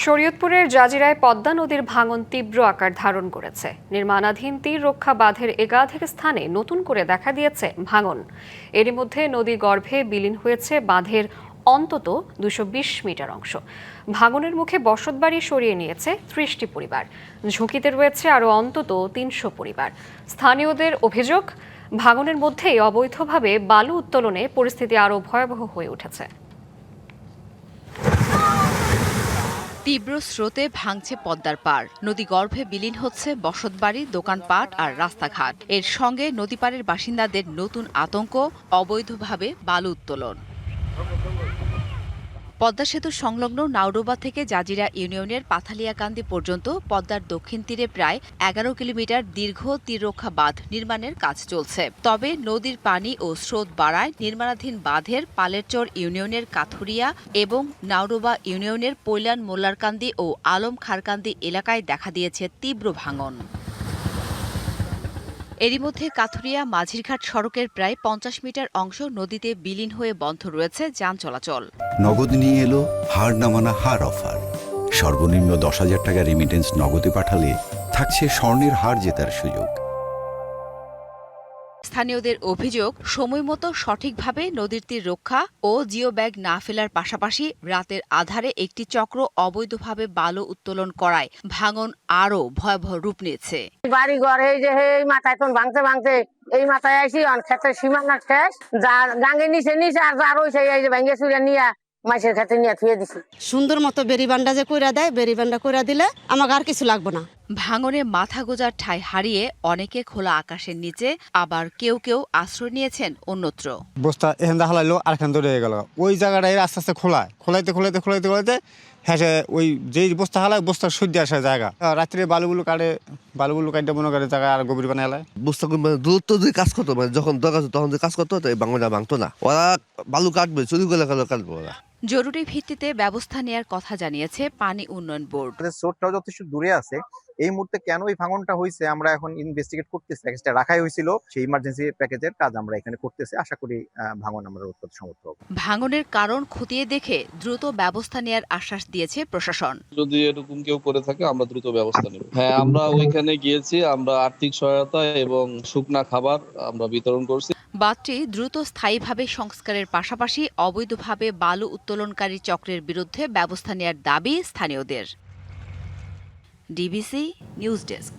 শরীয়তপুরের জাজিরায় পদ্মা নদীর ভাঙন তীব্র আকার ধারণ করেছে। নির্মাণাধীন তীর রক্ষা বাঁধের একাধিক স্থানে নতুন করে দেখা দিয়েছে ভাঙন। এরই মধ্যে নদী গর্ভে বিলীন হয়েছে বাঁধের অন্তত ২২০ মিটার অংশ। ভাঙনের মুখে বসতবাড়ি সরিয়ে নিয়েছে ৩০টি পরিবার। ঝুঁকিতে রয়েছে আরও অন্তত ৩০০ পরিবার। স্থানীয়দের অভিযোগ, ভাঙনের মধ্যেই অবৈধভাবে বালু উত্তোলনে পরিস্থিতি আরও ভয়াবহ হয়ে উঠেছে। তীব্র স্রোতে ভাঙছে পদ্মার পাড়, নদী গর্ভে বিলীন হচ্ছে বসতবাড়ি, দোকানপাট আর রাস্তাঘাট। এর সঙ্গে নদীপাড়ের বাসিন্দাদের নতুন আতঙ্ক, অবৈধভাবে বালু উত্তোলন। পদ্মা সেতু সংলগ্ন নাওডোবা থেকে জাজিরা ইউনিয়নের পাথালিয়াকান্দি পর্যন্ত পদ্মার দক্ষিণ তীরে প্রায় ১১ কিলোমিটার দীর্ঘ তীররক্ষা বাঁধ নির্মাণের কাজ চলছে। তবে নদীর পানি ও স্রোত বাড়ায় নির্মাণাধীন বাঁধের পালেরচর ইউনিয়নের কাথুরিয়া এবং নাওডোবা ইউনিয়নের পৈলান মোল্লারকান্দি ও আলম খারকান্দি এলাকায় দেখা দিয়েছে তীব্র ভাঙন। এরই মধ্যে কাথুরিয়া মাঝিরঘাট সড়কের প্রায় ৫০ মিটার অংশ নদীতে বিলীন হয়ে বন্ধ রয়েছে যান চলাচল। নগদ নিয়ে এলো হার নামানা হার অফার। সর্বনিম্ন ১০,০০০ টাকা রেমিটেন্স নগদে পাঠালে থাকছে স্বর্ণের হার জেতার সুযোগ। স্থানীয়দের অভিযোগ, সময়মতো সঠিকভাবে নদীর তীর রক্ষা ও জিও ব্যাগ না ফেলার পাশাপাশি রাতের আধারে একটি চক্র অবৈধভাবে বালু উত্তোলন করায় ভাঙন আরও ভয়াবহ রূপ নিয়েছে। বাড়ি ঘর এই যে এই মাথায় এখন ভাঙতে ভাঙতে এই মাথায় আসি ক্ষেতের সীমানা শেষ, গাঙ্গে নিচে আর যার ওই এই যে ভেঙে চুরে নিয়ে মাছের খেতে নিয়ে থুয়ে দিছি। সুন্দর মতো বেরিবান্ডা যে কইরা দেয়, বেরিবান্ডা কইরা দিলে আমাকে আর কিছু লাগবে না। ভাঙনে মাথা গোজার ঠাঁই হারিয়ে অনেকে খোলা আকাশের নিচে, আবার কেউ কেউ আশ্রয় নিয়েছেন অন্যত্র। বস্তা এখান হালাইলো আর এখান ধরে গেল, ওই জায়গাটায় আস্তে আস্তে খোলাইতে হ্যাঁ ওই যেই বস্তা হালায় বস্তার সহ্য আসা জায়গা। রাত্রে বালুগুলো কাটে মনে করে জায়গায় আর গভীর বানায় হালায়। বস্তা দূরত্ব যে কাজ করতো, যখন দরকার তখন যে কাজ করতো, এই বাংলাটা ভাঙতো না। ওরা বালু কাটবে, চুরি করে কাটবে ওরা। জরুরি ভিত্তিতে ব্যবস্থা নেয়ার কথা জানিয়েছে পানি উন্নয়ন বোর্ড। স্রোতটাও যথেষ্ট দূরে আছে, এই মুহূর্তে কেন এই ভাঙনটা হয়েছে আমরা এখন ইনভেস্টিগেট করতেছি। প্যাকেজটা রাখাই হয়েছিল, সেই ইমার্জেন্সি প্যাকেজের কাজ আমরা এখানে করতেছি। আশা করি ভাঙন আমরা রোধ করতে সমর্থ হব। ভাঙনের কারণ খতিয়ে দেখে দ্রুত ব্যবস্থা নেয়ার আশ্বাস দিয়েছে প্রশাসন। যদি এরকম কেউ করে থাকে আমরা দ্রুত ব্যবস্থা নেব। হ্যাঁ, আমরা ওইখানে গিয়েছি, আমরা আর্থিক সহায়তা এবং শুকনা খাবার আমরা বিতরণ করছি। বাঁধটি দ্রুত স্থায়ীভাবে সংস্কারের পাশাপাশি অবৈধভাবে বালু উত্তোলনকারী চক্রের বিরুদ্ধে ব্যবস্থা নেয়ার দাবি স্থানীয়দের। DBC news desk.